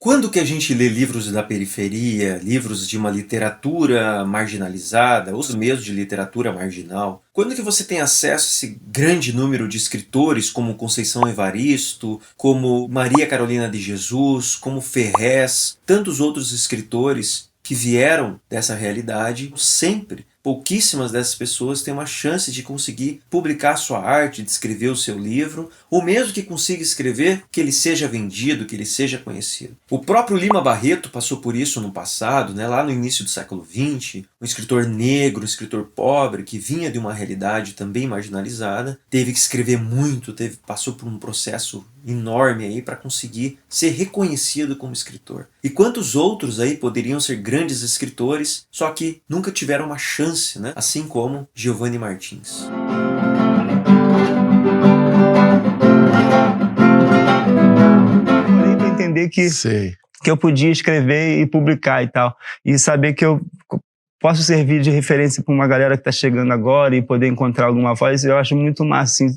Quando que a gente lê livros da periferia, livros de uma literatura marginalizada, ou mesmo de literatura marginal? Quando que você tem acesso a esse grande número de escritores como Conceição Evaristo, como Maria Carolina de Jesus, como Ferrez, tantos outros escritores que vieram dessa realidade? Sempre pouquíssimas dessas pessoas têm uma chance de conseguir publicar sua arte, de escrever o seu livro, ou mesmo que consiga escrever, que ele seja vendido, que ele seja conhecido. O próprio Lima Barreto passou por isso no passado, lá no início do século XX, um escritor negro, um escritor pobre, que vinha de uma realidade também marginalizada, teve que escrever muito, passou por um processo enorme aí para conseguir ser reconhecido como escritor. E quantos outros aí poderiam ser grandes escritores, só que nunca tiveram uma chance, assim como Giovanni Martins. Eu para entender que eu podia escrever e publicar e tal, e saber que eu posso servir de referência para uma galera que está chegando agora e poder encontrar alguma voz, eu acho muito massa. Assim.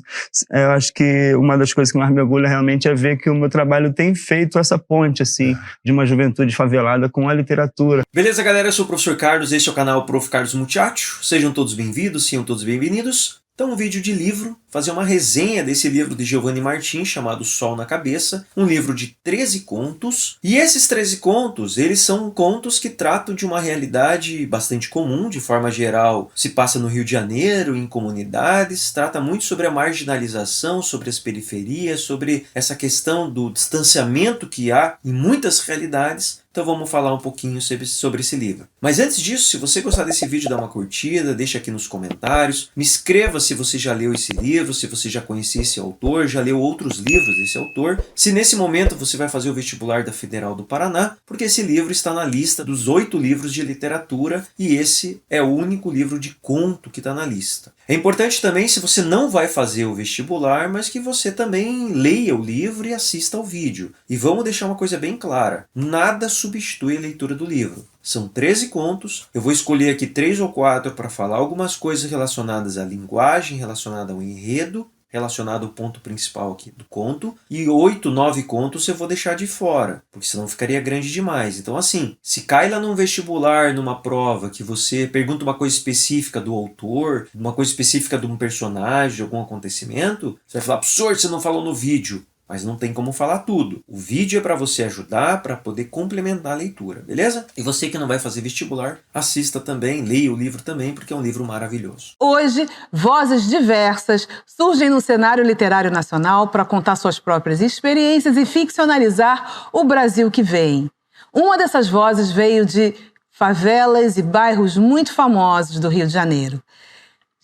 Eu acho que uma das coisas que mais me orgulha realmente é ver que o meu trabalho tem feito essa ponte, assim, de uma juventude favelada com a literatura. Beleza, galera? Eu sou o Professor Carlos, este é o canal Prof. Carlos Muchacho. Sejam todos bem-vindos, sejam todos bem-vindos. Então, um vídeo de livro, fazer uma resenha desse livro de Giovanni Martins, chamado Sol na Cabeça, um livro de 13 contos. E esses 13 contos, eles são contos que tratam de uma realidade bastante comum, de forma geral, se passa no Rio de Janeiro, em comunidades, trata muito sobre a marginalização, sobre as periferias, sobre essa questão do distanciamento que há em muitas realidades. Então vamos falar um pouquinho sobre esse livro. Mas antes disso, se você gostar desse vídeo, dá uma curtida, deixa aqui nos comentários. Me escreva se você já leu esse livro, se você já conhecia esse autor, já leu outros livros desse autor. Se nesse momento você vai fazer o vestibular da Federal do Paraná, porque esse livro está na lista dos 8 livros de literatura e esse é o único livro de conto que está na lista. É importante também, se você não vai fazer o vestibular, mas que você também leia o livro e assista ao vídeo. E vamos deixar uma coisa bem clara, nada substitui a leitura do livro. São 13 contos, eu vou escolher aqui 3 ou 4 para falar algumas coisas relacionadas à linguagem, relacionada ao enredo, relacionado ao ponto principal aqui do conto, e 8, 9 contos eu vou deixar de fora, porque senão ficaria grande demais. Então assim, se cai lá num vestibular, numa prova, que você pergunta uma coisa específica do autor, uma coisa específica de um personagem, de algum acontecimento, você vai falar, professor, você não falou no vídeo. Mas não tem como falar tudo. O vídeo é para você ajudar, para poder complementar a leitura, beleza? E você que não vai fazer vestibular, assista também, leia o livro também, porque é um livro maravilhoso. Hoje, vozes diversas surgem no cenário literário nacional para contar suas próprias experiências e ficcionalizar o Brasil que vem. Uma dessas vozes veio de favelas e bairros muito famosos do Rio de Janeiro.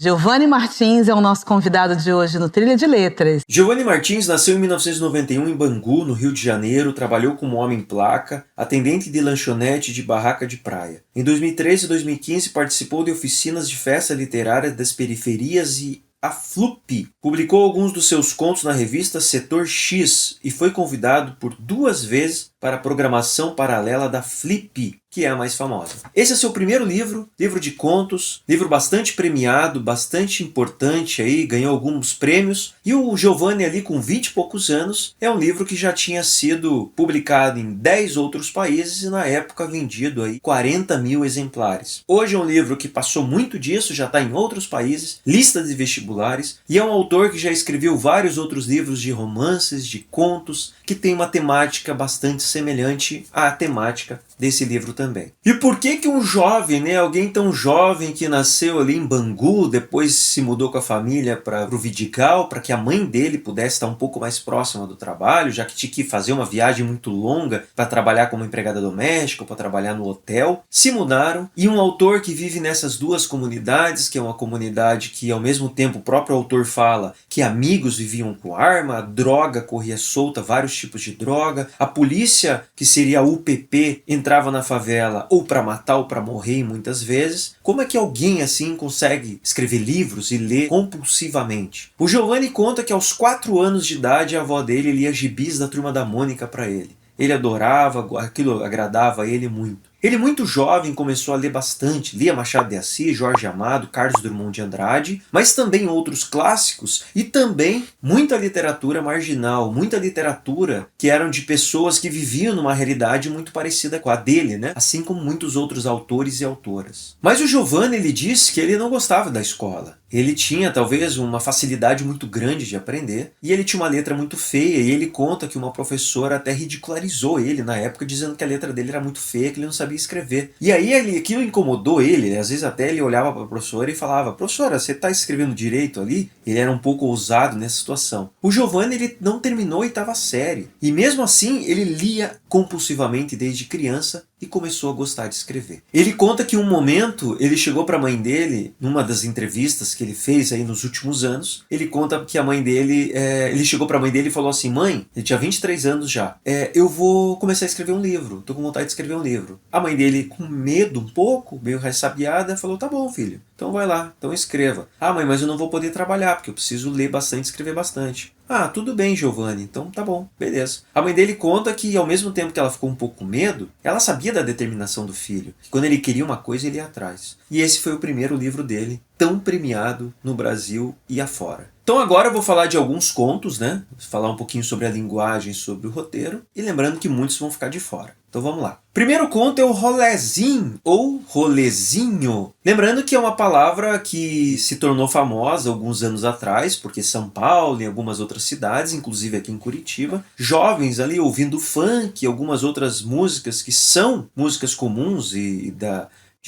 Giovanni Martins é o nosso convidado de hoje no Trilha de Letras. Giovanni Martins nasceu em 1991 em Bangu, no Rio de Janeiro, trabalhou como homem-placa, atendente de lanchonete de barraca de praia. Em 2013 e 2015 participou de oficinas de festa literária das periferias e a FLUP. Publicou alguns dos seus contos na revista Setor X e foi convidado por 2 vezes para a programação paralela da Flip, que é a mais famosa. Esse é seu primeiro livro, livro de contos, livro bastante premiado, bastante importante aí, ganhou alguns prêmios, e o Giovanni ali com 20 e poucos anos, é um livro que já tinha sido publicado em 10 outros países e na época vendido aí 40 mil exemplares. Hoje é um livro que passou muito disso, já está em outros países, lista de vestibulares, e é um autor que já escreveu vários outros livros de romances, de contos, que tem uma temática bastante semelhante à temática desse livro também. E por que que um jovem, alguém tão jovem que nasceu ali em Bangu, depois se mudou com a família para o Vidigal, para que a mãe dele pudesse estar um pouco mais próxima do trabalho, já que tinha que fazer uma viagem muito longa para trabalhar como empregada doméstica, para trabalhar no hotel, se mudaram, e um autor que vive nessas duas comunidades, que é uma comunidade que ao mesmo tempo o próprio autor fala que amigos viviam com arma, a droga corria solta, vários tipos de droga, a polícia, que seria a UPP, entrava na favela ou para matar ou para morrer muitas vezes. Como é que alguém assim consegue escrever livros e ler compulsivamente? O Giovanni conta que aos 4 anos de idade a avó dele lia gibis da Turma da Mônica para ele. Ele adorava, aquilo agradava a ele muito. Ele, muito jovem, começou a ler bastante, lia Machado de Assis, Jorge Amado, Carlos Drummond de Andrade, mas também outros clássicos e também muita literatura marginal, muita literatura que eram de pessoas que viviam numa realidade muito parecida com a dele, né? Assim como muitos outros autores e autoras. Mas o Giovanni, ele diz que ele não gostava da escola. Ele tinha talvez uma facilidade muito grande de aprender e ele tinha uma letra muito feia, e ele conta que uma professora até ridicularizou ele na época, dizendo que a letra dele era muito feia, que ele não sabia escrever. E aí aquilo incomodou ele, às vezes até ele olhava para a professora e falava: professora, você está escrevendo direito ali? Ele era um pouco ousado nessa situação. O Giovanni, ele não terminou a oitava série, e mesmo assim ele lia compulsivamente desde criança e começou a gostar de escrever. Ele conta que um momento ele chegou para a mãe dele, numa das entrevistas que ele fez aí nos últimos anos, ele conta que a mãe dele, ele chegou para a mãe dele e falou assim: mãe, ele tinha 23 anos já, eu vou começar a escrever um livro, tô com vontade de escrever um livro. A mãe dele, com medo um pouco, meio ressabiada, falou: tá bom, filho, então vai lá, então escreva. Ah, mãe, mas eu não vou poder trabalhar, porque eu preciso ler bastante, escrever bastante. Ah, tudo bem, Giovanni, então tá bom, beleza. A mãe dele conta que, ao mesmo tempo que ela ficou um pouco com medo, ela sabia da determinação do filho, que quando ele queria uma coisa, ele ia atrás. E esse foi o primeiro livro dele, tão premiado no Brasil e afora. Então agora eu vou falar de alguns contos, né? Falar um pouquinho sobre a linguagem, sobre o roteiro, e lembrando que muitos vão ficar de fora. Então vamos lá. Primeiro conto é o rolezinho, ou rolezinho. Lembrando que é uma palavra que se tornou famosa alguns anos atrás, porque São Paulo e algumas outras cidades, inclusive aqui em Curitiba, jovens ali ouvindo funk e algumas outras músicas que são músicas comuns de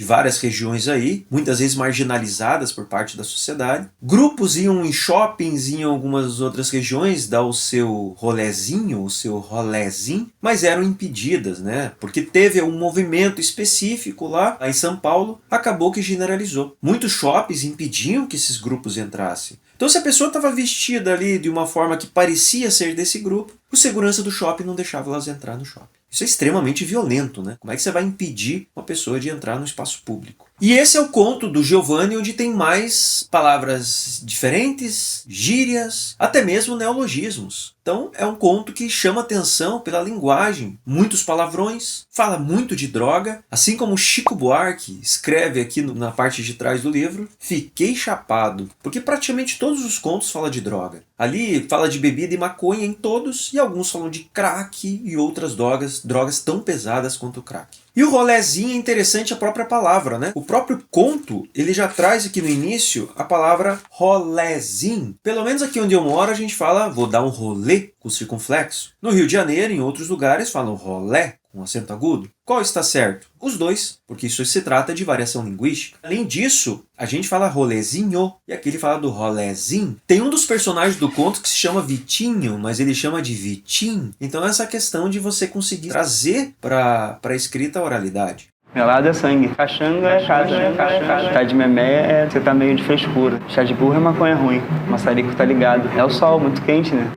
várias regiões aí, muitas vezes marginalizadas por parte da sociedade. Grupos iam em shoppings, em algumas outras regiões, dar o seu rolezinho, o seu rolezinho, mas eram impedidas, né? Porque teve um movimento específico lá em São Paulo, acabou que generalizou. Muitos shoppings impediam que esses grupos entrassem. Então, se a pessoa estava vestida ali de uma forma que parecia ser desse grupo, o segurança do shopping não deixava elas entrar no shopping. Isso é extremamente violento, né? Como é que você vai impedir uma pessoa de entrar no espaço público? E esse é o conto do Giovanni, onde tem mais palavras diferentes, gírias, até mesmo neologismos. Então é um conto que chama atenção pela linguagem, muitos palavrões, fala muito de droga, assim como Chico Buarque escreve aqui na parte de trás do livro: fiquei chapado, porque praticamente todos os contos falam de droga. Ali fala de bebida e maconha em todos, e alguns falam de crack e outras drogas tão pesadas quanto o crack. E o rolezinho é interessante a própria palavra, né? O próprio conto, ele já traz aqui no início a palavra rolezinho. Pelo menos aqui onde eu moro a gente fala: vou dar um rolê, com circunflexo. No Rio de Janeiro, em outros lugares, falam rolé, com acento agudo. Qual está certo? Os dois, porque isso se trata de variação linguística. Além disso, a gente fala rolezinho, e aqui ele fala do rolezinho. Tem um dos personagens do conto que se chama Vitinho, mas ele chama de Vitim. Então essa questão de você conseguir trazer para a escrita a oralidade. Melado é sangue. Caxanga é casa. Chá de memé você tá meio de frescura. Chá de burro é maconha ruim. Maçarico tá ligado. É o sol, muito quente, né?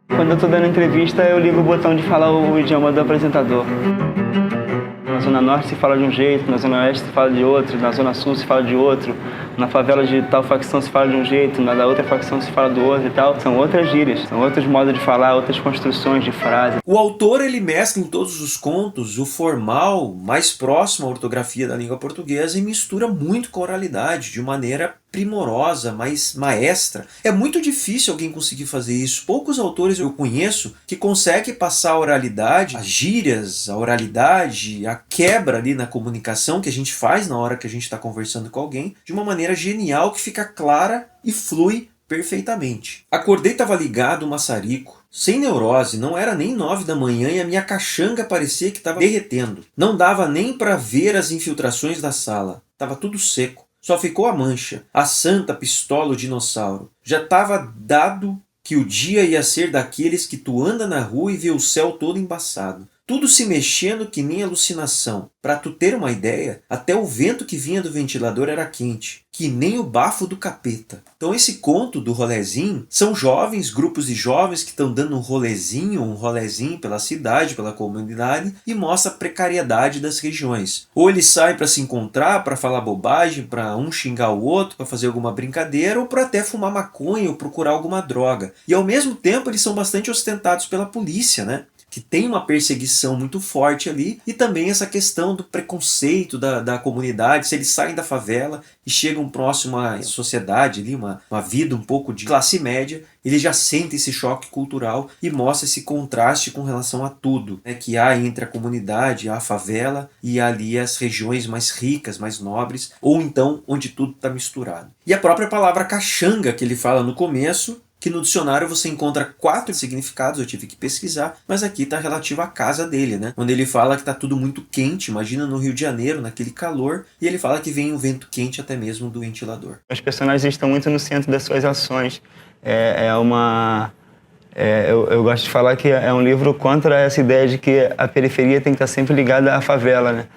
Quando eu tô dando entrevista, eu ligo o botão de falar o idioma do apresentador. Na Zona Norte se fala de um jeito, na Zona Oeste se fala de outro, na Zona Sul se fala de outro, na favela de tal facção se fala de um jeito, na da outra facção se fala do outro e tal. São outras gírias, são outros modos de falar, outras construções de frase. O autor, ele mescla em todos os contos o formal, mais próximo à ortografia da língua portuguesa, e mistura muito com a oralidade, de maneira primorosa, mais maestra. É muito difícil alguém conseguir fazer isso. Poucos autores eu conheço que conseguem passar a oralidade, as gírias, a oralidade, a quebra ali na comunicação que a gente faz na hora que a gente está conversando com alguém, de uma maneira genial que fica clara e flui perfeitamente. Acordei, estava ligado o maçarico, sem neurose, não era nem 9 da manhã e a minha caxanga parecia que estava derretendo. Não dava nem para ver as infiltrações da sala, estava tudo seco. Só ficou a mancha, a santa pistola, o dinossauro. Já estava dado que o dia ia ser daqueles que tu anda na rua e vê o céu todo embaçado. Tudo se mexendo que nem alucinação. Para tu ter uma ideia, até o vento que vinha do ventilador era quente, que nem o bafo do capeta. Então esse conto do rolezinho são jovens, grupos de jovens que estão dando um rolezinho pela cidade, pela comunidade, e mostra a precariedade das regiões. Ou eles saem para se encontrar, para falar bobagem, para um xingar o outro, para fazer alguma brincadeira, ou para até fumar maconha ou procurar alguma droga. E ao mesmo tempo eles são bastante ostentados pela polícia, né? que tem uma perseguição muito forte ali, e também essa questão do preconceito da comunidade, se eles saem da favela e chegam próximo à sociedade, ali, uma vida um pouco de classe média, ele já sente esse choque cultural e mostra esse contraste com relação a tudo, né, que há entre a comunidade, a favela e ali as regiões mais ricas, mais nobres, ou então onde tudo está misturado. E a própria palavra caxanga que ele fala no começo, que no dicionário você encontra 4 significados, eu tive que pesquisar, mas aqui está relativo à casa dele, né? Onde ele fala que está tudo muito quente, imagina no Rio de Janeiro, naquele calor, e ele fala que vem um vento quente até mesmo do ventilador. Os personagens estão muito no centro das suas ações. Eu gosto de falar que é um livro contra essa ideia de que a periferia tem que estar sempre ligada à favela, né?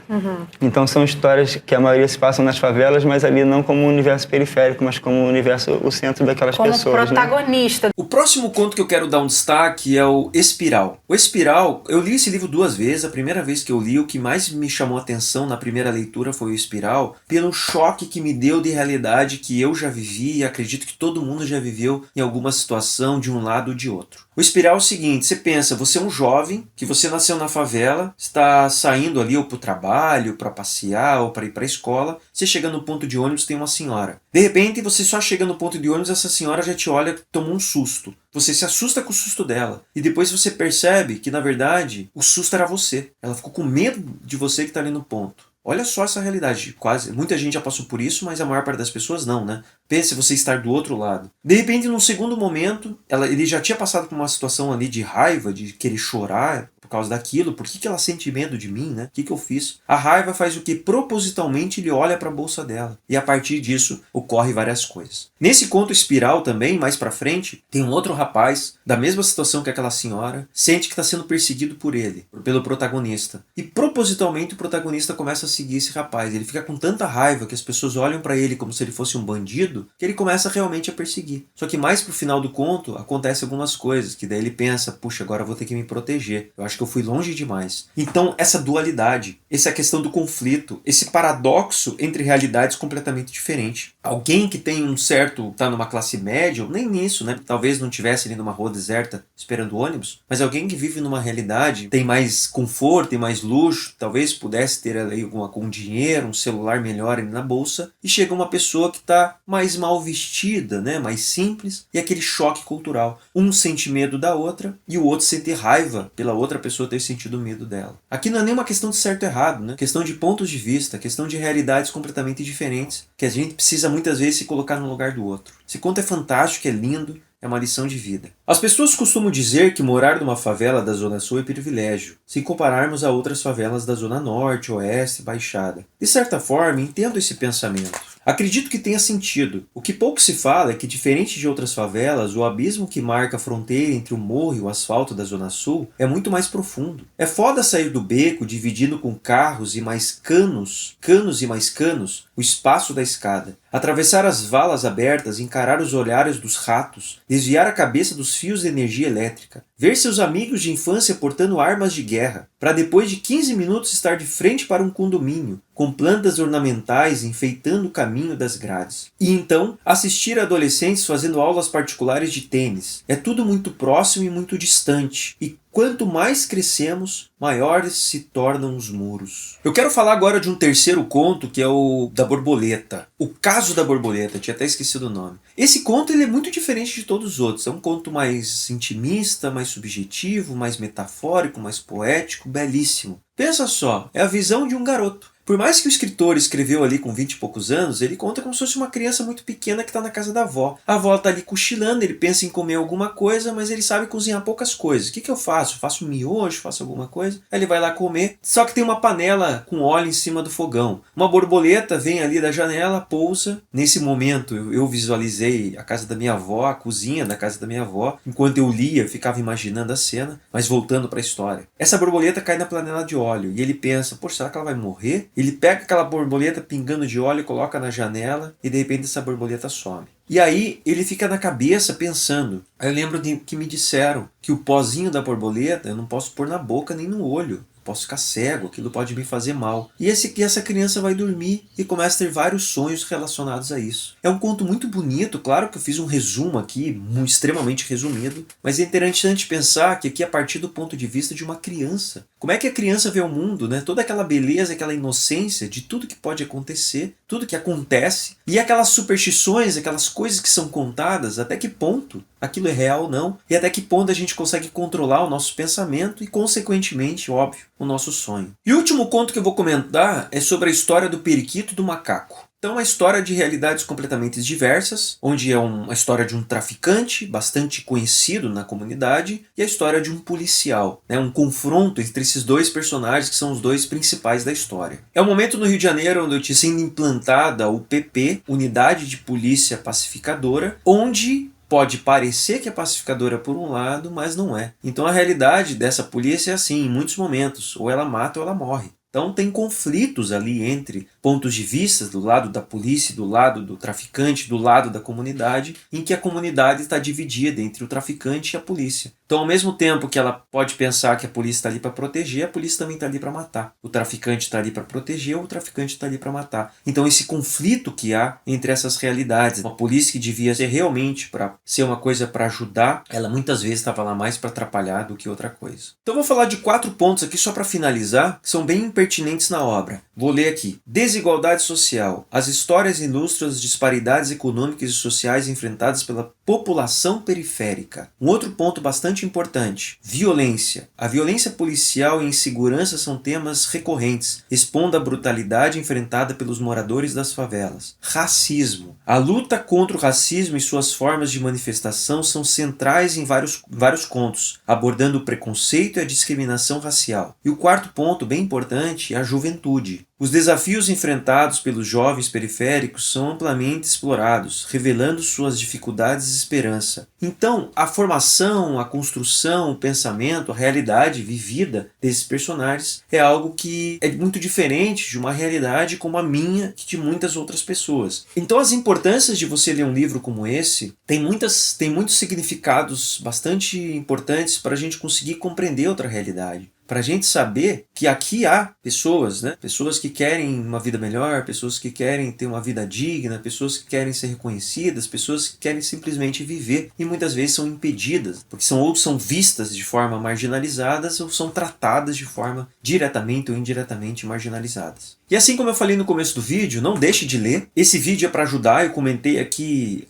Então são histórias que a maioria se passam nas favelas, mas ali não como um universo periférico, mas como um universo, o centro daquelas pessoas. Como protagonista. Né? O próximo conto que eu quero dar um destaque é o Espiral. O Espiral, eu li esse livro 2 vezes. A primeira vez que eu li, o que mais me chamou a atenção na primeira leitura foi o Espiral, pelo choque que me deu de realidade que eu já vivi e acredito que todo mundo já viveu em alguma situação de um lado ou de outro. O Espiral é o seguinte, você pensa, você é um jovem, que você nasceu na favela, está saindo ali ou para o trabalho, para passear ou para ir para a escola, você chega no ponto de ônibus, tem uma senhora. De repente, você só chega no ponto de ônibus, essa senhora já te olha, toma um susto. Você se assusta com o susto dela. E depois você percebe que, na verdade, o susto era você. Ela ficou com medo de você que está ali no ponto. Olha só essa realidade, muita gente já passou por isso, mas a maior parte das pessoas não, né? Pense você estar do outro lado. De repente, num segundo momento, ele já tinha passado por uma situação ali de raiva, de querer chorar por causa daquilo. Por que ela sente medo de mim, né? O que eu fiz? A raiva faz o que? Propositalmente ele olha para a bolsa dela. E a partir disso, ocorre várias coisas. Nesse conto Espiral também, mais pra frente, tem um outro rapaz, da mesma situação que aquela senhora, sente que está sendo perseguido por ele, pelo protagonista. E propositalmente o protagonista começa a seguir esse rapaz. Ele fica com tanta raiva que as pessoas olham para ele como se ele fosse um bandido, que ele começa realmente a perseguir. Só que mais pro final do conto, acontece algumas coisas, que daí ele pensa, puxa, agora eu vou ter que me proteger. Eu acho que eu fui longe demais. Então, essa dualidade, essa questão do conflito, esse paradoxo entre realidades completamente diferentes. Alguém que tem um certo, tá numa classe média, ou nem nisso, né? Talvez não tivesse ali numa rua deserta esperando ônibus, mas alguém que vive numa realidade, tem mais conforto, tem mais luxo, talvez pudesse ter ali algum dinheiro, um celular melhor ali na bolsa, e chega uma pessoa que tá mais mal vestida, né? Mais simples, e aquele choque cultural. Um sente medo da outra, e o outro sente raiva pela outra pessoa ter sentido medo dela. Aqui não é nem uma questão de certo e errado, né? Questão de pontos de vista, questão de realidades completamente diferentes, que a gente precisa muitas vezes se colocar no lugar do outro. Esse conto é fantástico, é lindo, é uma lição de vida. As pessoas costumam dizer que morar numa favela da Zona Sul é privilégio, se compararmos a outras favelas da Zona Norte, Oeste, Baixada. De certa forma, entendo esse pensamento. Acredito que tenha sentido. O que pouco se fala é que, diferente de outras favelas, o abismo que marca a fronteira entre o morro e o asfalto da Zona Sul é muito mais profundo. É foda sair do beco, dividindo com carros e mais canos e mais canos, o espaço da escada. Atravessar as valas abertas, encarar os olhares dos ratos, desviar a cabeça dos fios de energia elétrica, ver seus amigos de infância portando armas de guerra, para depois de 15 minutos estar de frente para um condomínio, com plantas ornamentais enfeitando o caminho das grades. E então, assistir a adolescentes fazendo aulas particulares de tênis. É tudo muito próximo e muito distante. E quanto mais crescemos, maiores se tornam os muros. Eu quero falar agora de um terceiro conto, que é o da borboleta. O caso da borboleta, tinha até esquecido o nome. Esse conto ele é muito diferente de todos os outros. É um conto mais intimista, mais subjetivo, mais metafórico, mais poético, belíssimo. Pensa só, é a visão de um garoto. Por mais que o escritor escreveu ali com 20 e poucos anos, ele conta como se fosse uma criança muito pequena que está na casa da avó. A avó está ali cochilando, ele pensa em comer alguma coisa, mas ele sabe cozinhar poucas coisas. O que eu faço? Faço um miojo? Faço alguma coisa? Aí ele vai lá comer, só que tem uma panela com óleo em cima do fogão. Uma borboleta vem ali da janela, pousa. Nesse momento eu visualizei a casa da minha avó, a cozinha da casa da minha avó. Enquanto eu lia, eu ficava imaginando a cena, mas voltando para a história. Essa borboleta cai na panela de óleo e ele pensa, poxa, será que ela vai morrer? Ele pega aquela borboleta pingando de óleo, coloca na janela e de repente essa borboleta some. E aí ele fica na cabeça pensando. Aí eu lembro que me disseram que o pozinho da borboleta eu não posso pôr na boca nem no olho. Posso ficar cego, aquilo pode me fazer mal. E essa criança vai dormir e começa a ter vários sonhos relacionados a isso. É um conto muito bonito, claro que eu fiz um resumo aqui, extremamente resumido, mas é interessante pensar que aqui é a partir do ponto de vista de uma criança. Como é que a criança vê o mundo, né? Toda aquela beleza, aquela inocência de tudo que pode acontecer, tudo que acontece, e aquelas superstições, aquelas coisas que são contadas, até que ponto aquilo é real ou não, e até que ponto a gente consegue controlar o nosso pensamento e, consequentemente, óbvio, o nosso sonho. E o último conto que eu vou comentar é sobre a história do periquito e do macaco. Então, é uma história de realidades completamente diversas, onde é uma história de um traficante bastante conhecido na comunidade e a história de um policial, né? Um confronto entre esses dois personagens que são os dois principais da história. É um momento no Rio de Janeiro onde tinha sido implantada a UPP, Unidade de Polícia Pacificadora, onde pode parecer que é pacificadora por um lado, mas não é. Então a realidade dessa polícia é assim, em muitos momentos, ou ela mata ou ela morre. Então tem conflitos ali entre pontos de vista do lado da polícia, do lado do traficante, do lado da comunidade, em que a comunidade está dividida entre o traficante e a polícia. Então, ao mesmo tempo que ela pode pensar que a polícia está ali para proteger, a polícia também está ali para matar. O traficante está ali para proteger, o traficante está ali para matar. Então, esse conflito que há entre essas realidades, uma polícia que devia ser realmente para ser uma coisa para ajudar, ela muitas vezes estava lá mais para atrapalhar do que outra coisa. Então, eu vou falar de 4 pontos aqui só para finalizar, que são bem pertinentes na obra. Vou ler aqui. Desigualdade social. As histórias ilustram as disparidades econômicas e sociais enfrentadas pela população periférica. Um outro ponto bastante importante. Violência. A violência policial e a insegurança são temas recorrentes, expondo a brutalidade enfrentada pelos moradores das favelas. Racismo. A luta contra o racismo e suas formas de manifestação são centrais em vários contos, abordando o preconceito e a discriminação racial. E o quarto ponto, bem importante, é a juventude. Os desafios enfrentados pelos jovens periféricos são amplamente explorados, revelando suas dificuldades e esperança. Então, a formação, a construção, o pensamento, a realidade vivida desses personagens é algo que é muito diferente de uma realidade como a minha e de muitas outras pessoas. Então, as importâncias de você ler um livro como esse tem muitos significados bastante importantes para a gente conseguir compreender outra realidade. Para a gente saber que aqui há pessoas, né? Pessoas que querem uma vida melhor, pessoas que querem ter uma vida digna, pessoas que querem ser reconhecidas, pessoas que querem simplesmente viver e muitas vezes são impedidas, porque ou são vistas de forma marginalizadas ou são tratadas de forma diretamente ou indiretamente marginalizadas. E assim como eu falei no começo do vídeo, não deixe de ler. Esse vídeo é para ajudar, eu comentei aqui,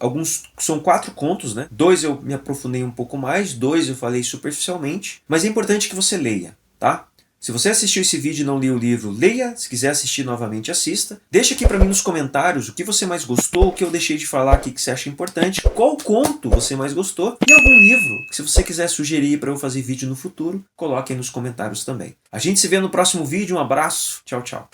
são 4 contos, né? 2 eu me aprofundei um pouco mais, 2 eu falei superficialmente, mas é importante que você leia, tá? Se você assistiu esse vídeo e não leu o livro, leia. Se quiser assistir novamente, assista. Deixa aqui para mim nos comentários o que você mais gostou, o que eu deixei de falar aqui que você acha importante, qual conto você mais gostou e algum livro que se você quiser sugerir para eu fazer vídeo no futuro, coloque aí nos comentários também. A gente se vê no próximo vídeo, um abraço, tchau, tchau.